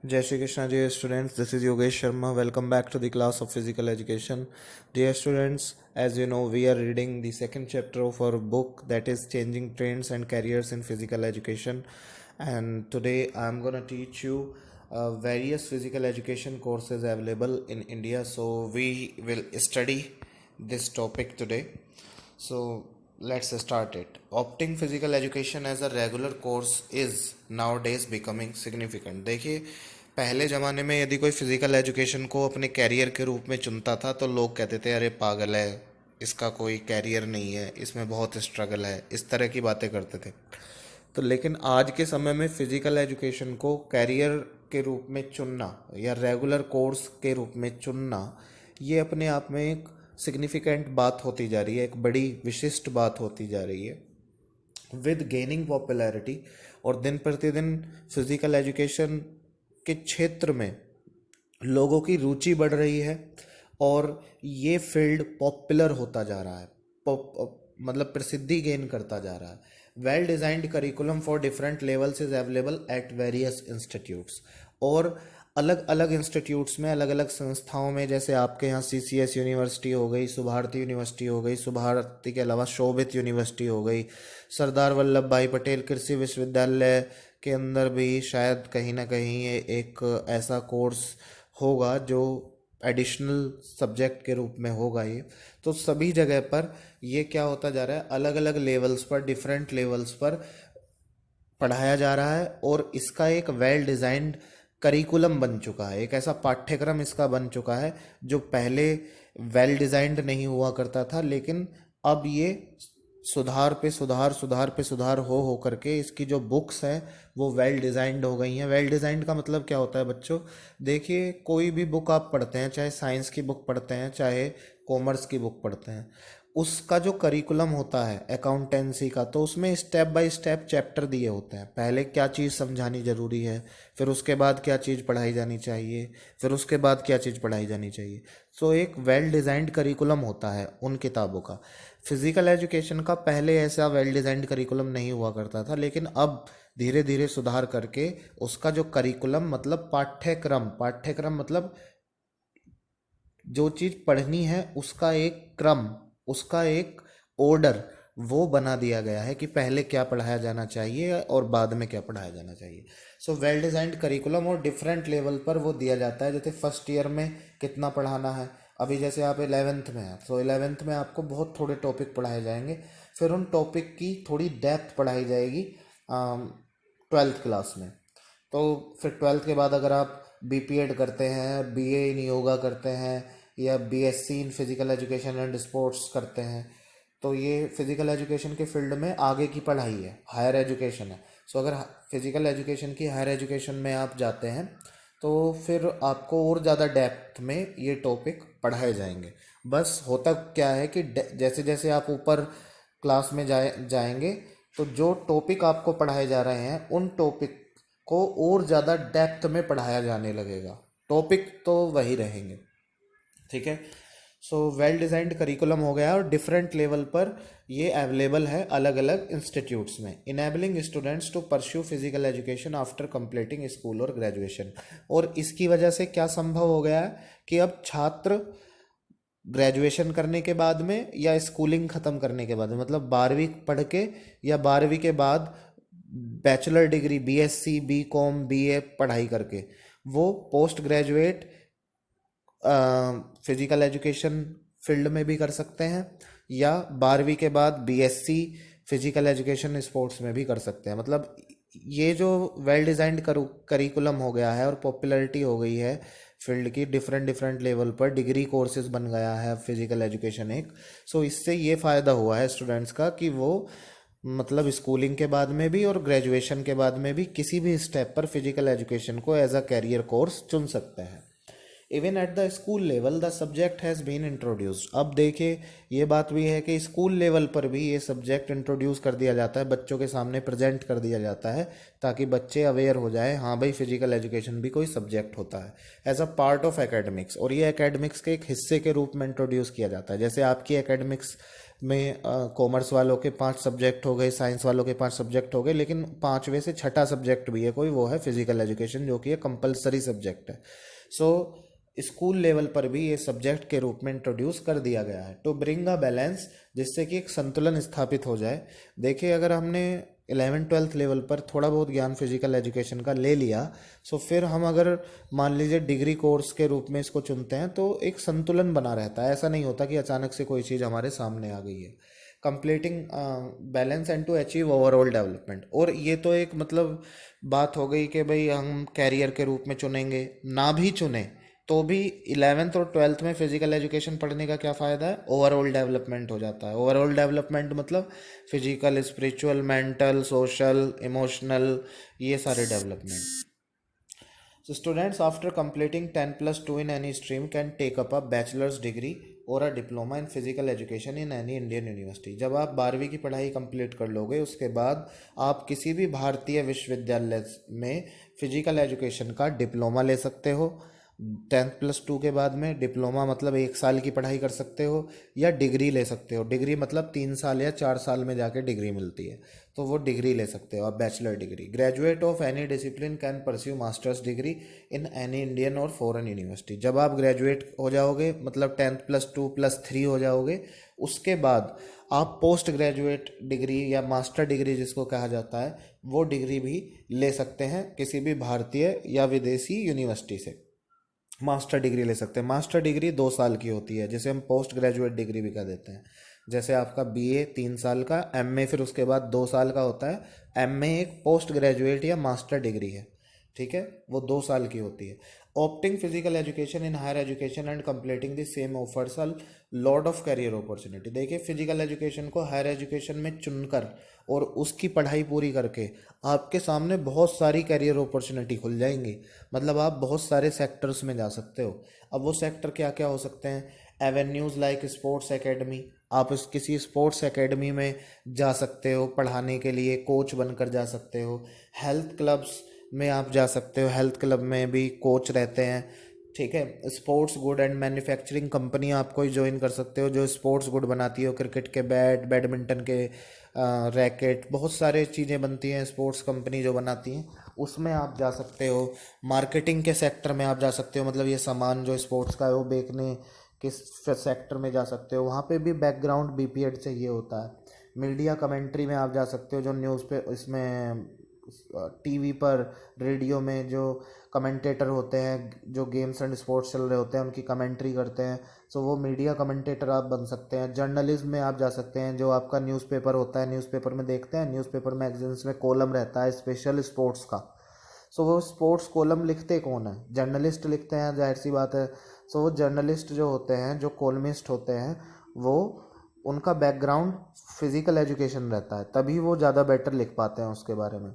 Jai Shri Krishna, dear students. This is Yogesh Sharma. Welcome back to the class of physical education. Dear students, as you know, we are reading the second chapter of our book, that is Changing Trends and Careers in Physical Education. And today I am going to teach you various physical education courses available in India. So we will study this topic today. So let's start it. Opting physical education as a regular course is nowadays becoming significant. देखिए, पहले ज़माने में यदि कोई physical education को अपने career के रूप में चुनता था तो लोग कहते थे अरे पागल है, इसका कोई कैरियर नहीं है, इसमें बहुत स्ट्रगल है, इस तरह की बातें करते थे। तो लेकिन आज के समय में फिजिकल एजुकेशन को कैरियर के रूप में चुनना या रेगुलर कोर्स के रूप में चुनना, ये अपने आप में एक सिग्निफिकेंट बात होती जा रही है, एक बड़ी विशिष्ट बात होती जा रही है। विद गेनिंग पॉपुलैरिटी और दिन प्रतिदिन फिजिकल एजुकेशन के क्षेत्र में लोगों की रुचि बढ़ रही है और ये फील्ड पॉपुलर होता जा रहा है, मतलब प्रसिद्धि गेन करता जा रहा है। Well designed curriculum for different levels is available at various institutes, और अलग अलग इंस्टीट्यूट्स में, अलग अलग संस्थाओं में, जैसे आपके यहाँ सीसीएस यूनिवर्सिटी हो गई, सुभारती यूनिवर्सिटी हो गई, सुभारती के अलावा शोभित यूनिवर्सिटी हो गई, सरदार वल्लभ भाई पटेल कृषि विश्वविद्यालय के अंदर भी शायद कहीं ना कहीं ये एक ऐसा कोर्स होगा जो एडिशनल सब्जेक्ट के रूप में होगा ये। तो सभी जगह पर ये क्या होता जा रहा है, अलग अलग लेवल्स पर, डिफरेंट लेवल्स पर पढ़ाया जा रहा है और इसका एक वेल डिज़ाइंड करिकुलम बन चुका है, एक ऐसा पाठ्यक्रम इसका बन चुका है जो पहले वेल डिज़ाइंड नहीं हुआ करता था, लेकिन अब ये सुधार पे सुधार, सुधार पे सुधार हो करके इसकी जो बुक्स हैं वो वेल डिज़ाइंड हो गई हैं। वेल डिज़ाइंड का मतलब क्या होता है बच्चों? देखिए, कोई भी बुक आप पढ़ते हैं, चाहे साइंस की बुक पढ़ते हैं, चाहे कॉमर्स की बुक पढ़ते हैं, उसका जो करिकुलम होता है अकाउंटेंसी का, तो उसमें स्टेप बाय स्टेप चैप्टर दिए होते हैं। पहले क्या चीज़ समझानी ज़रूरी है, फिर उसके बाद क्या चीज़ पढ़ाई जानी चाहिए, फिर उसके बाद क्या चीज़ पढ़ाई जानी चाहिए। सो एक वेल डिज़ाइंड करिकुलम होता है उन किताबों का। फिजिकल एजुकेशन का पहले ऐसा वेल डिज़ाइंड करिकुलम नहीं हुआ करता था, लेकिन अब धीरे धीरे सुधार करके उसका जो करिकुलम, मतलब पाठ्यक्रम, पाठ्यक्रम मतलब जो चीज़ पढ़नी है उसका एक क्रम, उसका एक ऑर्डर वो बना दिया गया है कि पहले क्या पढ़ाया जाना चाहिए और बाद में क्या पढ़ाया जाना चाहिए। सो वेल डिज़ाइंड करिकुलम और डिफरेंट लेवल पर वो दिया जाता है। जैसे फर्स्ट ईयर में कितना पढ़ाना है, अभी जैसे आप 11th में हैं तो 11th में आपको बहुत थोड़े टॉपिक पढ़ाए जाएंगे, फिर उन टॉपिक की थोड़ी डेप्थ पढ़ाई जाएगी 12th क्लास में। तो फिर 12th के बाद अगर आप बीपीएड करते हैं, बीए इन योगा करते हैं, या BSc in physical education and sports करते हैं, तो ये फिजिकल एजुकेशन के फील्ड में आगे की पढ़ाई है, हायर एजुकेशन है। सो अगर फिजिकल एजुकेशन की हायर एजुकेशन में आप जाते हैं तो फिर आपको और ज़्यादा डेप्थ में ये टॉपिक पढ़ाए जाएंगे। बस होता क्या है कि जैसे जैसे आप ऊपर क्लास में जाएंगे तो जो टॉपिक आपको पढ़ाए जा रहे हैं उन टॉपिक को और ज़्यादा डेप्थ में पढ़ाया जाने लगेगा, टॉपिक तो वही रहेंगे, ठीक है। सो वेल डिज़ाइंड करिकुलम हो गया और डिफरेंट लेवल पर ये अवेलेबल है अलग अलग इंस्टीट्यूट्स में, enabling students to pursue physical education after completing school और ग्रेजुएशन। और इसकी वजह से क्या संभव हो गया है कि अब छात्र ग्रेजुएशन करने के बाद में या स्कूलिंग ख़त्म करने के बाद में, मतलब 12वीं पढ़ के या 12वीं के बाद bachelor degree, BSc, BCom, BA पढ़ाई करके वो post graduate physical education field में भी कर सकते हैं, या 12वीं के बाद बीएससी फिजिकल एजुकेशन स्पोर्ट्स में भी कर सकते हैं। मतलब ये जो वेल डिज़ाइंड करिकुलम हो गया है और पॉपुलैरिटी हो गई है फील्ड की, डिफरेंट डिफरेंट लेवल पर डिग्री कोर्सेज बन गया है फिजिकल एजुकेशन एक। सो इससे ये फ़ायदा हुआ है स्टूडेंट्स का कि वो मतलब स्कूलिंग के बाद में भी और ग्रेजुएशन के बाद में भी किसी भी स्टेप पर फिजिकल एजुकेशन को एज अ कैरियर कोर्स चुन सकते हैं। Even at the school level the subject has been introduced. अब देखिए, ये बात भी है कि स्कूल लेवल पर भी ये सब्जेक्ट इंट्रोड्यूस कर दिया जाता है, बच्चों के सामने प्रेजेंट कर दिया जाता है, ताकि बच्चे अवेयर हो जाए, हाँ भाई फिजिकल एजुकेशन भी कोई सब्जेक्ट होता है as a part of academics, और ये एकेडमिक्स के एक हिस्से के रूप में इंट्रोड्यूस किया जाता है। जैसे आपकी एकेडमिक्स में कॉमर्स वालों के 5 सब्जेक्ट हो गए, साइंस वालों के 5 सब्जेक्ट हो गए, लेकिन पांचवे से छठा सब्जेक्ट भी है कोई, वो है फिजिकल एजुकेशन, जो कि एक कंपलसरी सब्जेक्ट है। सो स्कूल लेवल पर भी ये सब्जेक्ट के रूप में इंट्रोड्यूस कर दिया गया है टू ब्रिंग अ बैलेंस, जिससे कि एक संतुलन स्थापित हो जाए। देखिए, अगर हमने 11th-12th लेवल पर थोड़ा बहुत ज्ञान फिजिकल एजुकेशन का ले लिया, सो फिर हम अगर मान लीजिए डिग्री कोर्स के रूप में इसको चुनते हैं तो एक संतुलन बना रहता है। ऐसा नहीं होता कि अचानक से कोई चीज़ हमारे सामने आ गई है। Completing balance and to achieve overall development. और ये तो एक मतलब बात हो गई कि भाई हम कैरियर के रूप में चुनेंगे, ना भी चुने तो भी 11th और 12th में फिजिकल एजुकेशन पढ़ने का क्या फ़ायदा है, ओवरऑल डेवलपमेंट हो जाता है। ओवरऑल डेवलपमेंट मतलब physical, spiritual, mental, social, emotional, ये सारे development. So students after completing 10+2 in any stream can take up a bachelor's degree और a diploma in physical education in any Indian university। जब आप 12वीं की पढ़ाई कंप्लीट कर लोगे, उसके बाद आप किसी भी भारतीय विश्वविद्यालय में फिजिकल एजुकेशन का डिप्लोमा ले सकते हो। 10+2 के बाद में डिप्लोमा मतलब 1 साल की पढ़ाई कर सकते हो, या डिग्री ले सकते हो। डिग्री मतलब 3 साल या 4 साल में जाके डिग्री मिलती है, तो वो डिग्री ले सकते हो आप, bachelor degree. Graduate of any discipline can pursue masters degree in any Indian और फॉरेन यूनिवर्सिटी। जब आप ग्रेजुएट हो जाओगे मतलब 10+2+3 हो जाओगे, उसके बाद आप पोस्ट ग्रेजुएट डिग्री या मास्टर डिग्री जिसको कहा जाता है, वो डिग्री भी ले सकते हैं किसी भी भारतीय या विदेशी यूनिवर्सिटी से। मास्टर डिग्री ले सकते हैं। मास्टर डिग्री 2 साल की होती है, जिसे हम पोस्ट ग्रेजुएट डिग्री भी कह देते हैं। जैसे आपका बीए 3 साल का, एमए फिर उसके बाद 2 साल का होता है। एमए एक पोस्ट ग्रेजुएट या मास्टर डिग्री है, ठीक है, वो 2 साल की होती है। Opting physical education in higher education and completing the same offers a lot of career opportunity. देखिए, फिजिकल एजुकेशन को हायर एजुकेशन में चुनकर और उसकी पढ़ाई पूरी करके आपके सामने बहुत सारी करियर अपॉर्चुनिटी खुल जाएंगी। मतलब आप बहुत सारे सेक्टर्स में जा सकते हो। अब वो सेक्टर क्या क्या हो सकते हैं? एवेन्यूज़ लाइक स्पोर्ट्स एकेडमी, आप इस किसी स्पोर्ट्स एकेडमी में जा सकते हो पढ़ाने के लिए, कोच बनकर जा सकते हो। हेल्थ क्लब्स में आप जा सकते हो, हेल्थ क्लब में भी कोच रहते हैं, ठीक है। Sports good and manufacturing company आप कोई ज्वाइन कर सकते हो जो स्पोर्ट्स गुड बनाती हो, क्रिकेट के बैट, बैडमिंटन के रैकेट, बहुत सारे चीज़ें बनती हैं स्पोर्ट्स कंपनी जो बनाती हैं, उसमें आप जा सकते हो। मार्केटिंग के सेक्टर में आप जा सकते हो, मतलब ये सामान जो स्पोर्ट्स का है वो बेचने किस सेक्टर में जा सकते हो, वहाँ पे भी बैकग्राउंड बीपीएड चाहिए होता है। मीडिया कमेंट्री में आप जा सकते हो, जो न्यूज़ पे इसमें टीवी पर, रेडियो में जो कमेंटेटर होते हैं, जो गेम्स एंड स्पोर्ट्स चल रहे होते हैं उनकी कमेंट्री करते हैं, सो वो मीडिया कमेंटेटर आप बन सकते हैं। जर्नलिज्म में आप जा सकते हैं, जो आपका न्यूज़पेपर होता है, न्यूज़पेपर में देखते हैं, न्यूज़पेपर मैगजीन्स में कॉलम रहता है स्पेशल स्पोर्ट्स का, सो वो स्पोर्ट्स कॉलम लिखते कौन है? जर्नलिस्ट लिखते हैं, जाहिर सी बात है। सो वो जर्नलिस्ट जो होते हैं, जो कॉलमिस्ट होते हैं, वो उनका बैकग्राउंड फिजिकल एजुकेशन रहता है, तभी वो ज़्यादा बेटर लिख पाते हैं उसके बारे में,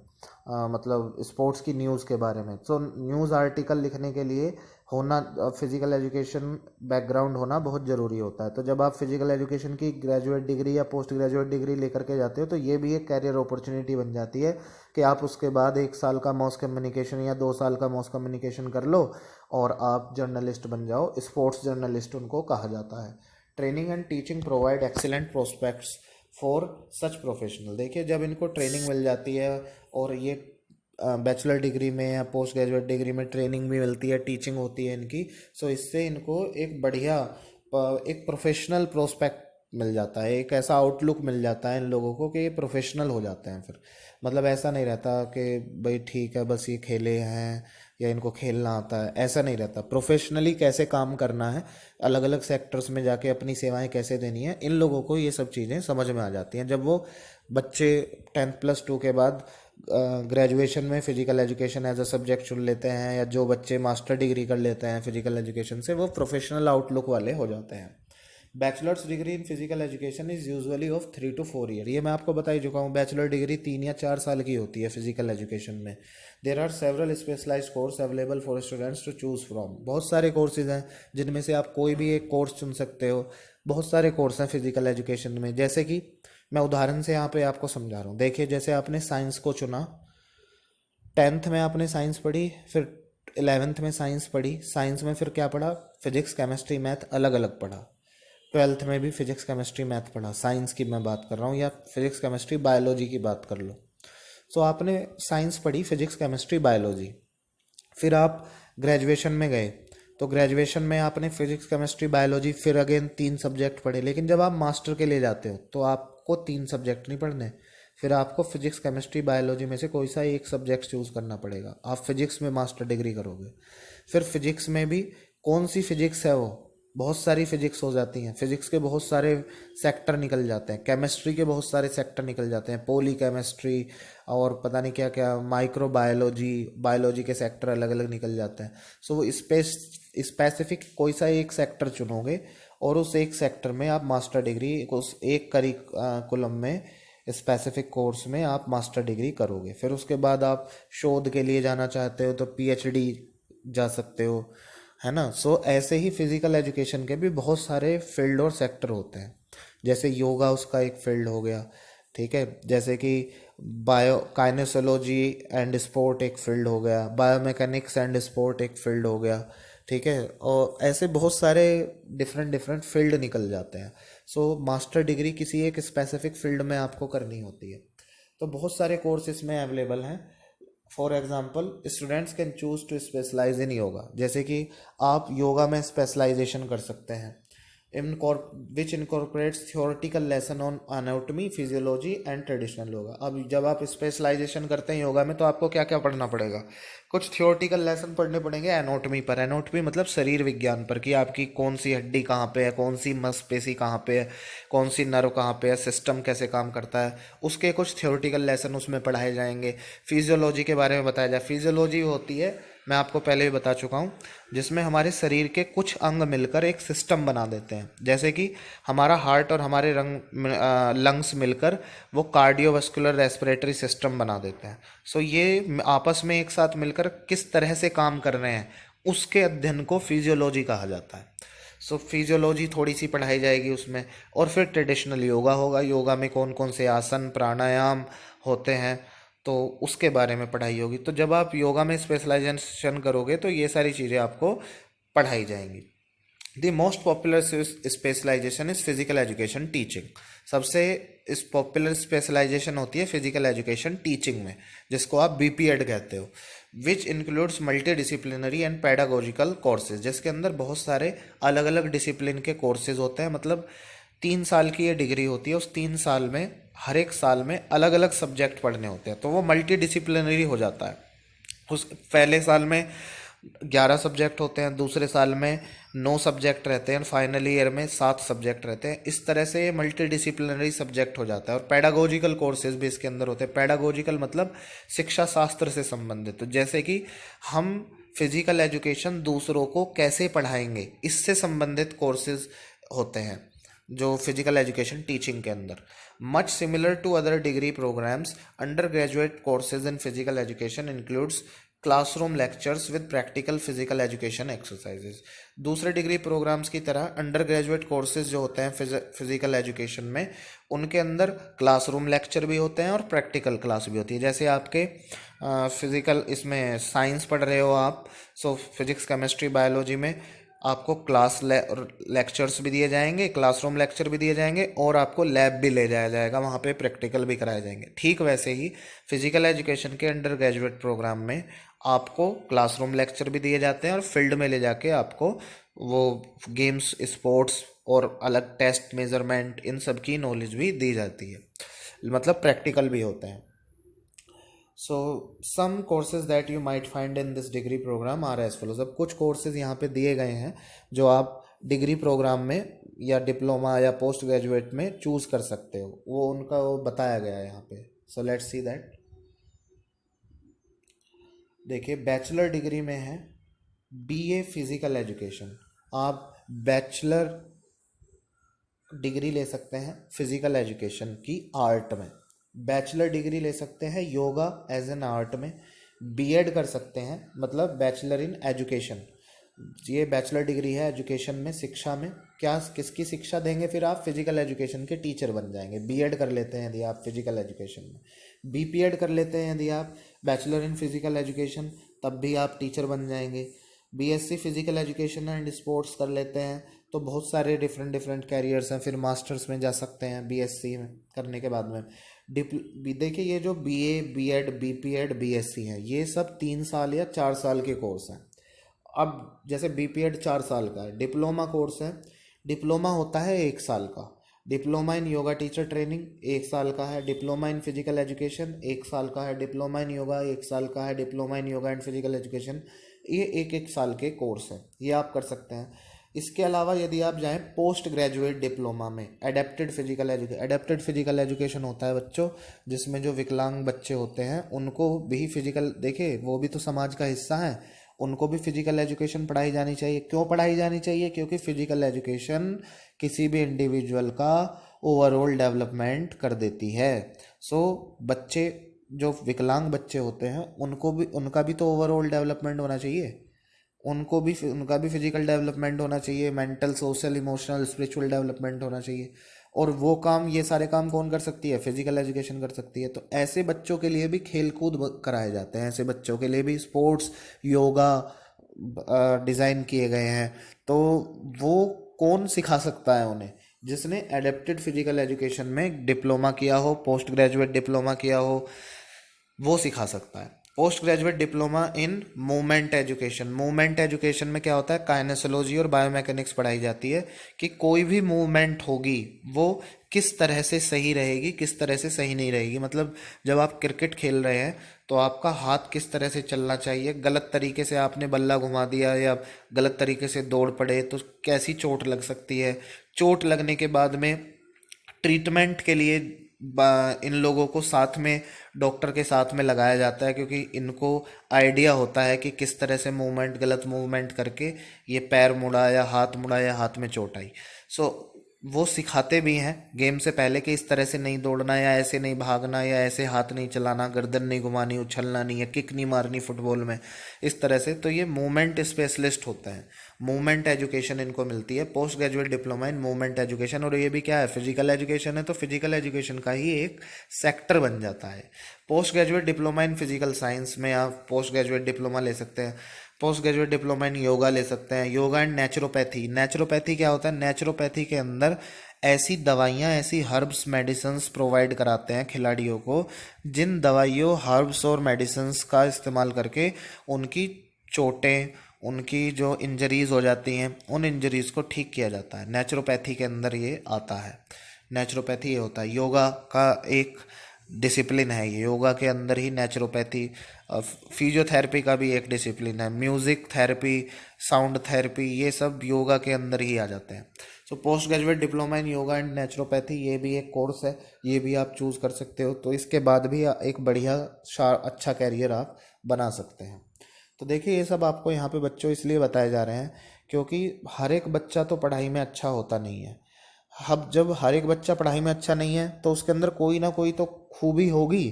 मतलब स्पोर्ट्स की न्यूज़ के बारे में। सो न्यूज़ आर्टिकल लिखने के लिए होना फिजिकल एजुकेशन बैकग्राउंड होना बहुत ज़रूरी होता है। तो जब आप फिजिकल एजुकेशन की ग्रेजुएट डिग्री या पोस्ट ग्रेजुएट डिग्री लेकर के जाते हो, तो ये भी एक कैरियर अपॉर्चुनिटी बन जाती है कि आप उसके बाद 1 साल का मॉस कम्युनिकेशन या 2 साल का मॉस कम्युनिकेशन कर लो और आप जर्नलिस्ट बन जाओ। स्पोर्ट्स जर्नलिस्ट उनको कहा जाता है। Training and teaching provide excellent prospects for such professional. देखिए, जब इनको ट्रेनिंग मिल जाती है और ये बैचलर डिग्री में या पोस्ट ग्रेजुएट डिग्री में ट्रेनिंग भी मिलती है, टीचिंग होती है इनकी, सो इससे इनको एक बढ़िया एक प्रोफेशनल प्रोस्पेक्ट मिल जाता है, एक ऐसा आउटलुक मिल जाता है इन लोगों को कि ये प्रोफेशनल हो जाते हैं फिर। मतलब ऐसा नहीं रहता कि भाई ठीक है बस ये खेले हैं या इनको खेलना आता है, ऐसा नहीं रहता। प्रोफेशनली कैसे काम करना है, अलग अलग सेक्टर्स में जाके अपनी सेवाएं कैसे देनी है, इन लोगों को ये सब चीज़ें समझ में आ जाती हैं जब वो बच्चे 10+2 के बाद ग्रेजुएशन में physical education as a subject चुन लेते हैं, या जो बच्चे मास्टर डिग्री कर लेते हैं फिजिकल एजुकेशन से, वो प्रोफेशनल आउटलुक वाले हो जाते हैं। Bachelors degree in physical education is usually of 3 to 4 year. ये मैं आपको बता ही चुका हूँ, बैचलर डिग्री 3 या 4 साल की होती है फिजिकल एजुकेशन में। There are several specialise course available for students to choose from. बहुत सारे कोर्सेज हैं जिनमें से आप कोई भी एक कोर्स चुन सकते हो। बहुत सारे कोर्स हैं फिजिकल एजुकेशन में, जैसे कि मैं उदाहरण से यहाँ पे आपको समझा रहा हूँ। देखिए, जैसे आपने साइंस को चुना, 10th में आपने साइंस पढ़ी, फिर 11th में साइंस पढ़ी, साइंस में फिर क्या पढ़ा? फिजिक्स, केमिस्ट्री, मैथ अलग अलग पढ़ा। ट्वेल्थ में भी फिजिक्स केमिस्ट्री मैथ पढ़ा, साइंस की मैं बात कर रहा हूँ, या फिजिक्स केमिस्ट्री बायोलॉजी की बात कर लो। सो आपने साइंस पढ़ी, फिजिक्स केमिस्ट्री बायोलॉजी, फिर आप ग्रेजुएशन में गए, तो ग्रेजुएशन में आपने फिजिक्स केमिस्ट्री बायोलॉजी फिर अगेन 3 सब्जेक्ट पढ़े। लेकिन जब आप मास्टर के लिए जाते हो तो आपको 3 सब्जेक्ट नहीं पढ़ने, फिर आपको फिजिक्स केमिस्ट्री बायोलॉजी में से कोई सा एक सब्जेक्ट चूज करना पड़ेगा। आप फिजिक्स में मास्टर डिग्री करोगे, फिर फिजिक्स में भी कौन सी फिजिक्स है, वो बहुत सारी फिजिक्स हो जाती हैं, फिजिक्स के बहुत सारे सेक्टर निकल जाते हैं, केमिस्ट्री के बहुत सारे सेक्टर निकल जाते हैं, पोली केमिस्ट्री और पता नहीं क्या क्या, माइक्रो बायोलॉजी, बायोलॉजी के सेक्टर अलग अलग निकल जाते हैं। सो वो स्पेसिफिक कोई सा एक सेक्टर चुनोगे और उस एक सेक्टर में आप मास्टर डिग्री, उस एक करिकुलम में स्पेसिफिक कोर्स में आप मास्टर डिग्री करोगे। फिर उसके बाद आप शोध के लिए जाना चाहते हो तो पीएचडी जा सकते हो, है ना। सो ऐसे ही फिजिकल एजुकेशन के भी बहुत सारे फील्ड और सेक्टर होते हैं। जैसे योगा उसका एक फील्ड हो गया, ठीक है, जैसे कि बायो काइनेसोलॉजी एंड स्पोर्ट एक फील्ड हो गया, बायोमैकेनिक्स एंड स्पोर्ट एक फील्ड हो गया, ठीक है। और ऐसे बहुत सारे डिफरेंट डिफरेंट फील्ड निकल जाते हैं। सो मास्टर डिग्री किसी एक स्पेसिफिक फील्ड में आपको करनी होती है। तो बहुत सारे कोर्स इसमें अवेलेबल हैं। For example, students can choose to specialize in yoga, जैसे कि आप योगा में स्पेशलाइजेशन कर सकते हैं, which incorporates theoretical lesson on anatomy, physiology and traditional yoga. अब जब आप स्पेशलाइजेशन करते हैं योगा में तो आपको क्या क्या पढ़ना पड़ेगा, कुछ थियोरेटिकल लेसन पढ़ने पड़ेंगे एनाटॉमी पर, एनाटॉमी मतलब शरीर विज्ञान पर, कि आपकी कौन सी हड्डी कहाँ पे है, कौन सी मांसपेशी कहाँ पे है, कौन सी नर्व कहाँ पे है, सिस्टम कैसे काम करता है, उसके कुछ थियोरेटिकल लेसन उसमें पढ़ाए जाएंगे। फिजियोलॉजी के बारे में बताया जाए, फिजियोलॉजी होती है, मैं आपको पहले भी बता चुका हूँ, जिसमें हमारे शरीर के कुछ अंग मिलकर एक सिस्टम बना देते हैं। जैसे कि हमारा हार्ट और हमारे लंग्स मिलकर वो कार्डियोवास्कुलर रेस्पिरेटरी सिस्टम बना देते हैं। सो ये आपस में एक साथ मिलकर किस तरह से काम कर रहे हैं, उसके अध्ययन को फिजियोलॉजी कहा जाता है। सो फिजियोलॉजी थोड़ी सी पढ़ाई जाएगी उसमें। और फिर ट्रेडिशनल योगा होगा, योगा में कौन कौन से आसन प्राणायाम होते हैं तो उसके बारे में पढ़ाई होगी। तो जब आप योगा में स्पेशलाइजेशन करोगे तो ये सारी चीज़ें आपको पढ़ाई जाएंगी। The most popular specialisation is physical education teaching. सबसे इस पॉपुलर स्पेशलाइजेशन होती है फिजिकल एजुकेशन टीचिंग में, जिसको आप बीपीएड कहते हो, which includes multi disciplinary and pedagogical courses, जिसके अंदर बहुत सारे अलग अलग डिसिप्लिन के कोर्सेज होते हैं। मतलब 3 साल की ये डिग्री होती है, उस 3 साल में हर एक साल में अलग अलग सब्जेक्ट पढ़ने होते हैं, तो वो मल्टी डिसिप्लिनरी हो जाता है। उस पहले साल में 11 सब्जेक्ट होते हैं, दूसरे साल में 9 सब्जेक्ट रहते हैं, फाइनल ईयर में 7 सब्जेक्ट रहते हैं। इस तरह से ये मल्टी डिसिप्लिनरी सब्जेक्ट हो जाता है। और पैडागोजिकल कोर्सेज भी इसके अंदर होते हैं। पैडागोजिकल मतलब शिक्षा शास्त्र से संबंधित, तो जैसे कि हम फिजिकल एजुकेशन दूसरों को कैसे पढ़ाएंगे, इससे संबंधित कोर्सेज होते हैं जो फिजिकल एजुकेशन टीचिंग के अंदर। Much similar to other degree programmes, undergraduate courses in physical education includes classroom lectures with practical physical education exercises. दूसरे डिग्री प्रोग्राम्स की तरह अंडर ग्रेजुएट कोर्सेज जो होते हैं फिजिकल एजुकेशन में, उनके अंदर क्लासरूम लेक्चर भी होते हैं और प्रैक्टिकल क्लास भी होती है। जैसे आपके फिजिकल इसमें साइंस पढ़ रहे हो आप, सो फिजिक्स केमिस्ट्री बायोलॉजी में आपको क्लास लेक्चर्स भी दिए जाएंगे, क्लासरूम लेक्चर भी दिए जाएंगे, और आपको लैब भी ले जाया जाएगा, वहाँ पे प्रैक्टिकल भी कराए जाएंगे। ठीक वैसे ही फिजिकल एजुकेशन के अंडर ग्रेजुएट प्रोग्राम में आपको क्लासरूम लेक्चर भी दिए जाते हैं और फील्ड में ले जाके आपको वो गेम्स, स्पोर्ट्स और अलग टेस्ट, मेजरमेंट, इन सब की नॉलेज भी दी जाती है, मतलब प्रैक्टिकल भी होते हैं। So some courses that you might find in this degree program are as follows. अब कुछ कोर्सेज यहाँ पे दिए गए हैं जो आप डिग्री प्रोग्राम में या डिप्लोमा या पोस्ट ग्रेजुएट में चूज कर सकते हो, वो उनका वो बताया गया है यहाँ पे। So let's see that. देखिए, बैचलर डिग्री में है बीए फिजिकल एजुकेशन। आप बैचलर डिग्री ले सकते हैं फिजिकल एजुकेशन की आर्ट में, बैचलर डिग्री ले सकते हैं योगा एज एन आर्ट में, बीएड कर सकते हैं, मतलब बैचलर इन एजुकेशन। ये बैचलर डिग्री है एजुकेशन में, शिक्षा में। क्या किसकी शिक्षा देंगे, फिर आप फिजिकल एजुकेशन के टीचर बन जाएंगे। बीएड कर लेते हैं यदि आप फिजिकल एजुकेशन में, बीपीएड कर लेते हैं यदि आप बैचलर इन फिजिकल एजुकेशन, तब भी आप टीचर बन जाएंगे। BSc physical education and sports कर लेते हैं तो बहुत सारे डिफरेंट डिफरेंट कैरियर्स हैं। फिर मास्टर्स में जा सकते हैं बीएससी में करने के बाद में। देखिए ये जो बीए, बीएड, बीपीएड, बीएससी हैं, ये सब 3 साल या 4 साल के कोर्स हैं। अब जैसे बीपीएड 4 साल का है, डिप्लोमा कोर्स है, डिप्लोमा होता है 1 साल का। Diploma in yoga teacher training 1 साल का है, डिप्लोमा इन फिजिकल एजुकेशन 1 साल का है, डिप्लोमा इन योगा 1 साल का है, diploma in yoga and physical education, ये एक एक साल के कोर्स हैं, ये आप कर सकते हैं। इसके अलावा यदि आप जाएं पोस्ट ग्रेजुएट डिप्लोमा में, एडेप्टेड फिजिकल एजुकेशन होता है बच्चों, जिसमें जो विकलांग बच्चे होते हैं उनको भी फिजिकल, देखे वो भी तो समाज का हिस्सा है, उनको भी फिजिकल एजुकेशन पढ़ाई जानी चाहिए। क्यों पढ़ाई जानी चाहिए? क्योंकि फिजिकल एजुकेशन किसी भी इंडिविजुअल का ओवरऑल डेवलपमेंट कर देती है। बच्चे जो विकलांग बच्चे होते हैं उनको भी, उनका भी तो ओवरऑल डेवलपमेंट होना चाहिए, उनका भी फिजिकल डेवलपमेंट होना चाहिए, mental, social, emotional, spiritual development होना चाहिए। और वो काम, ये सारे काम कौन कर सकती है? फिजिकल एजुकेशन कर सकती है। तो ऐसे बच्चों के लिए भी खेल कूद कराए जाते हैं, ऐसे बच्चों के लिए भी स्पोर्ट्स, योगा डिज़ाइन किए गए हैं। तो वो कौन सिखा सकता है उन्हें? जिसने एडेप्टेड फिजिकल एजुकेशन में डिप्लोमा किया हो, पोस्ट ग्रेजुएट डिप्लोमा किया हो, वो सिखा सकता है। Post graduate diploma in movement education में क्या होता है? काइनेसोलॉजी और बायोमैकेनिक्स पढ़ाई जाती है कि कोई भी मूवमेंट होगी वो किस तरह से सही रहेगी, किस तरह से सही नहीं रहेगी। मतलब जब आप क्रिकेट खेल रहे हैं तो आपका हाथ किस तरह से चलना चाहिए, गलत तरीके से आपने बल्ला घुमा दिया या गलत तरीके से दौड़ पड़े तो कैसी चोट लग सकती है। चोट लगने के बाद में ट्रीटमेंट के लिए इन लोगों को साथ में, डॉक्टर के साथ में लगाया जाता है, क्योंकि इनको आइडिया होता है कि किस तरह से मूवमेंट, गलत मूवमेंट करके ये पैर मुड़ा या हाथ में चोट आई। वो सिखाते भी हैं गेम से पहले कि इस तरह से नहीं दौड़ना, या ऐसे नहीं भागना, या ऐसे हाथ नहीं चलाना, गर्दन नहीं घुमानी, उछलना नहीं, या किक नहीं मारनी फुटबॉल में, इस तरह से। तो ये मूवमेंट स्पेशलिस्ट होते हैं, मूवमेंट एजुकेशन इनको मिलती है, post graduate diploma in movement education. और ये भी क्या है? फिजिकल एजुकेशन है, तो फिजिकल एजुकेशन का ही एक सेक्टर बन जाता है। Post graduate diploma in physical science में आप पोस्ट ग्रेजुएट डिप्लोमा ले सकते हैं। Post graduate diploma in yoga ले सकते हैं, योगा एंड नेचुरोपैथी। नेचुरोपैथी क्या होता है? नेचुरोपैथी के अंदर ऐसी दवाइयाँ, ऐसी हर्ब्स, मेडिसिन्स प्रोवाइड कराते हैं खिलाड़ियों को, जिन दवाइयों, हर्ब्स और मेडिसिन्स का इस्तेमाल करके उनकी चोटें, उनकी जो इंजरीज हो जाती हैं, उन इंजरीज को ठीक किया जाता है। नेचुरोपैथी के अंदर ये आता है। नेचुरोपैथी ये होता है, योगा का एक डिसिप्लिन है ये, योगा के अंदर ही नेचुरोपैथी। फिजियोथेरेपी का भी एक डिसिप्लिन है, म्यूजिक थेरेपी, साउंड थेरेपी, ये सब योगा के अंदर ही आ जाते हैं। Post graduate diploma in yoga and naturopathy, ये भी एक कोर्स है, ये भी आप चूज कर सकते हो। तो इसके बाद भी एक बढ़िया अच्छा कैरियर आप बना सकते हैं। तो देखिए ये सब आपको यहाँ पे बच्चों इसलिए बताए जा रहे हैं क्योंकि हर एक बच्चा तो पढ़ाई में अच्छा होता नहीं है। अब जब हर एक बच्चा पढ़ाई में अच्छा नहीं है तो उसके अंदर कोई ना कोई तो खूबी होगी।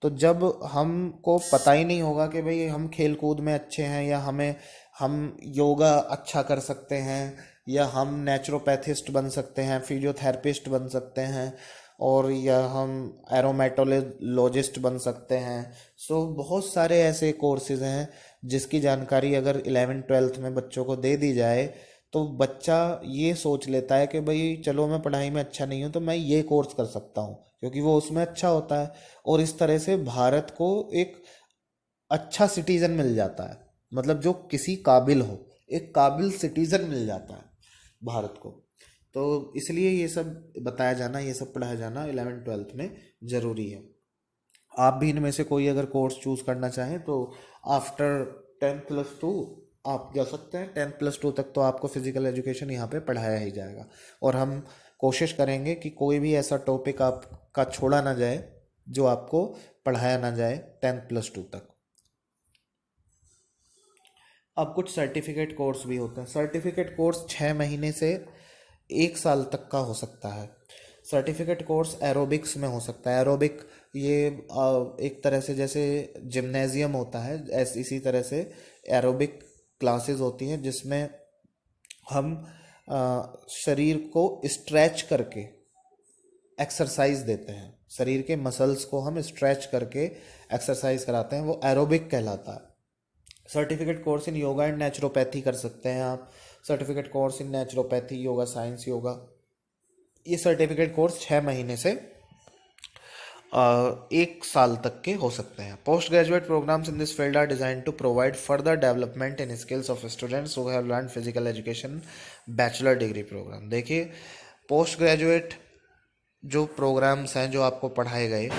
तो जब हमको पता ही नहीं होगा कि भाई हम खेल कूद में अच्छे हैं, या हम योगा अच्छा कर सकते हैं, या हम नेचुरोपैथिस्ट बन सकते हैं, फिजियोथेरेपिस्ट बन सकते हैं, और या हम एरोमेटोलॉजिस्ट बन सकते हैं। बहुत सारे ऐसे कोर्सेज हैं जिसकी जानकारी अगर 11th-12th में बच्चों को दे दी जाए तो बच्चा ये सोच लेता है कि भाई चलो मैं पढ़ाई में अच्छा नहीं हूँ तो मैं ये कोर्स कर सकता हूँ, क्योंकि वो उसमें अच्छा होता है। और इस तरह से भारत को एक अच्छा सिटीजन मिल जाता है, मतलब जो किसी काबिल हो, एक काबिल सिटीजन मिल जाता है भारत को। तो इसलिए ये सब बताया जाना, ये सब पढ़ाया जाना 11th-12th में ज़रूरी है। आप भी इनमें से कोई अगर कोर्स चूज़ करना चाहें तो आफ्टर 10+2 आप जा सकते हैं। 10+2 तक तो आपको फिजिकल एजुकेशन यहाँ पे पढ़ाया ही जाएगा, और हम कोशिश करेंगे कि कोई भी ऐसा टॉपिक आपका छोड़ा ना जाए जो आपको पढ़ाया ना जाए 10+2 तक। अब कुछ सर्टिफिकेट कोर्स भी होते हैं। सर्टिफिकेट कोर्स 6 महीने से 1 साल तक का हो सकता है। सर्टिफिकेट कोर्स एरोबिक्स में हो सकता है। एरोबिक ये एक तरह से जैसे जिम्नेजियम होता है, ऐसे इसी तरह से एरोबिक क्लासेस होती हैं जिसमें हम शरीर को स्ट्रेच करके एक्सरसाइज देते हैं, शरीर के मसल्स को हम स्ट्रेच करके एक्सरसाइज कराते हैं, वो एरोबिक कहलाता है। Certificate course in yoga and naturopathy कर सकते हैं आप, certificate course in naturopathy, yoga science, yoga, ये सर्टिफिकेट कोर्स 6 महीने से 1 साल तक के हो सकते हैं। Post graduate programmes in this field are design to provide further development in skills of students who have learn physical education bachelor degree programme. देखिए, पोस्ट ग्रेजुएट जो प्रोग्राम्स हैं जो आपको पढ़ाए गए,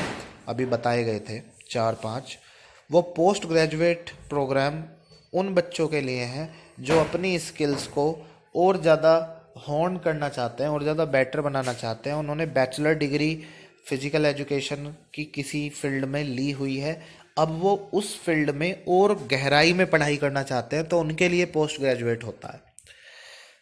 अभी बताए गए थे 4-5, वो पोस्ट ग्रेजुएट प्रोग्राम उन बच्चों के लिए हैं जो अपनी स्किल्स को और ज़्यादा हॉर्न करना चाहते हैं और ज़्यादा बेटर बनाना चाहते हैं। उन्होंने बैचलर डिग्री फिजिकल एजुकेशन की किसी फील्ड में ली हुई है, अब वो उस फील्ड में और गहराई में पढ़ाई करना चाहते हैं, तो उनके लिए पोस्ट ग्रेजुएट होता है।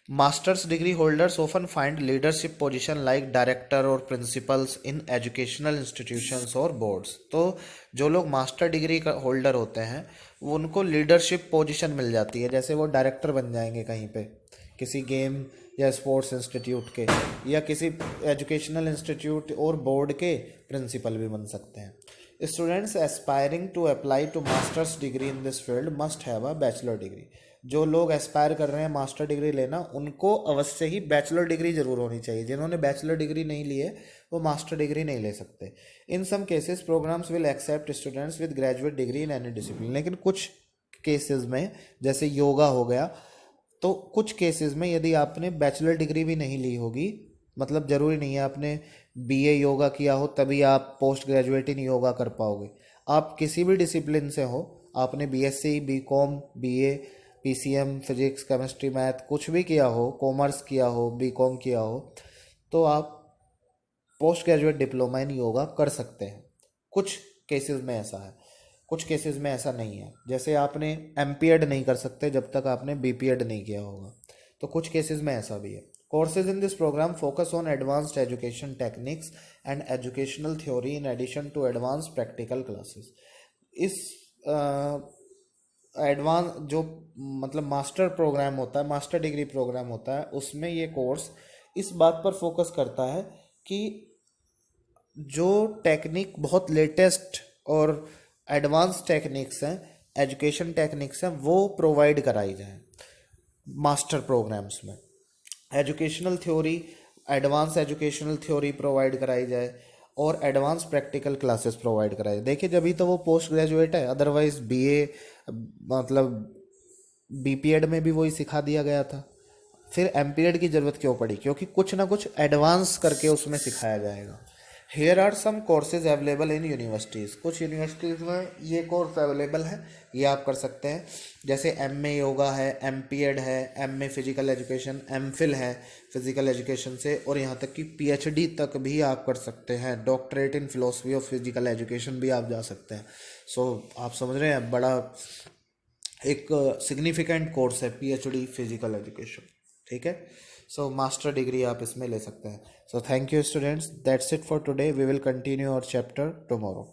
Masters degree holders often find leadership position like director और प्रिंसिपल्स इन एजुकेशनल इंस्टीट्यूशंस और बोर्ड्स। तो जो लोग मास्टर डिग्री का होल्डर होते हैं वो उनको लीडरशिप पोजीशन मिल जाती है, जैसे वो डायरेक्टर बन जाएंगे कहीं पे, किसी गेम या स्पोर्ट्स इंस्टीट्यूट के, या किसी एजुकेशनल इंस्टीट्यूट और बोर्ड के प्रिंसिपल भी बन सकते हैं। Students aspiring to apply to masters degree in this field must have a bachelor degree. जो लोग एस्पायर कर रहे हैं मास्टर डिग्री लेना, उनको अवश्य ही बैचलर डिग्री जरूर होनी चाहिए। जिन्होंने बैचलर डिग्री नहीं ली है वो मास्टर डिग्री नहीं ले सकते। In some cases programs will accept students with graduate degree in any discipline. लेकिन कुछ केसेस में, जैसे योगा हो गया, तो कुछ केसेस में यदि आपने बैचलर डिग्री भी नहीं ली होगी, मतलब ज़रूरी नहीं है आपने बीए योगा किया हो तभी आप पोस्ट ग्रेजुएट इन योगा कर पाओगे। आप किसी भी डिसिप्लिन से हो, आपने BSc, BCom, BA, PCM, physics, chemistry, math कुछ भी किया हो, कॉमर्स किया हो, बीकॉम किया हो, तो आप post graduate diploma in yoga कर सकते हैं। कुछ केसेस में ऐसा है, कुछ केसेस में ऐसा नहीं है। जैसे आपने एमपीएड नहीं कर सकते जब तक आपने बीपीएड नहीं किया होगा, तो कुछ केसेस में ऐसा भी है। Courses in this programme focus on advanced education techniques and educational theory in addition to advance practical classes. इस एडवांस जो मतलब मास्टर प्रोग्राम होता है, मास्टर डिग्री प्रोग्राम होता है, उसमें ये कोर्स इस बात पर फोकस करता है कि जो टेक्निक बहुत लेटेस्ट और एडवांस टेक्निक्स हैं, एजुकेशन टेक्निक्स हैं, वो प्रोवाइड कराई जाए मास्टर प्रोग्राम्स में। Educational theory, advance educational theory provide कराई जाए और एडवांस प्रैक्टिकल क्लासेस प्रोवाइड कराए। देखिए, जब भी तो वो पोस्ट ग्रेजुएट है, अदरवाइज बीए मतलब बीपीएड में भी वही सिखा दिया गया था। फिर एमपीएड की ज़रूरत क्यों पड़ी? क्योंकि कुछ ना कुछ एडवांस करके उसमें सिखाया जाएगा। Here are some courses available in universities. कुछ यूनिवर्सिटीज़ में ये कोर्स अवेलेबल है, ये आप कर सकते हैं। जैसे एमए योगा है, एमपीएड है, एमए फिजिकल एजुकेशन, एमफिल है फिजिकल एजुकेशन से, और यहाँ तक कि पीएचडी तक भी आप कर सकते हैं। Doctorate in philosophy of physical education भी आप जा सकते हैं। सो आप समझ रहे हैं, बड़ा एक सिग्निफिकेंट कोर्स है पीएचडी फिजिकल एजुकेशन, ठीक है। सो मास्टर डिग्री आप इसमें ले सकते हैं। So thank you students, that's it for today. We will continue our chapter tomorrow.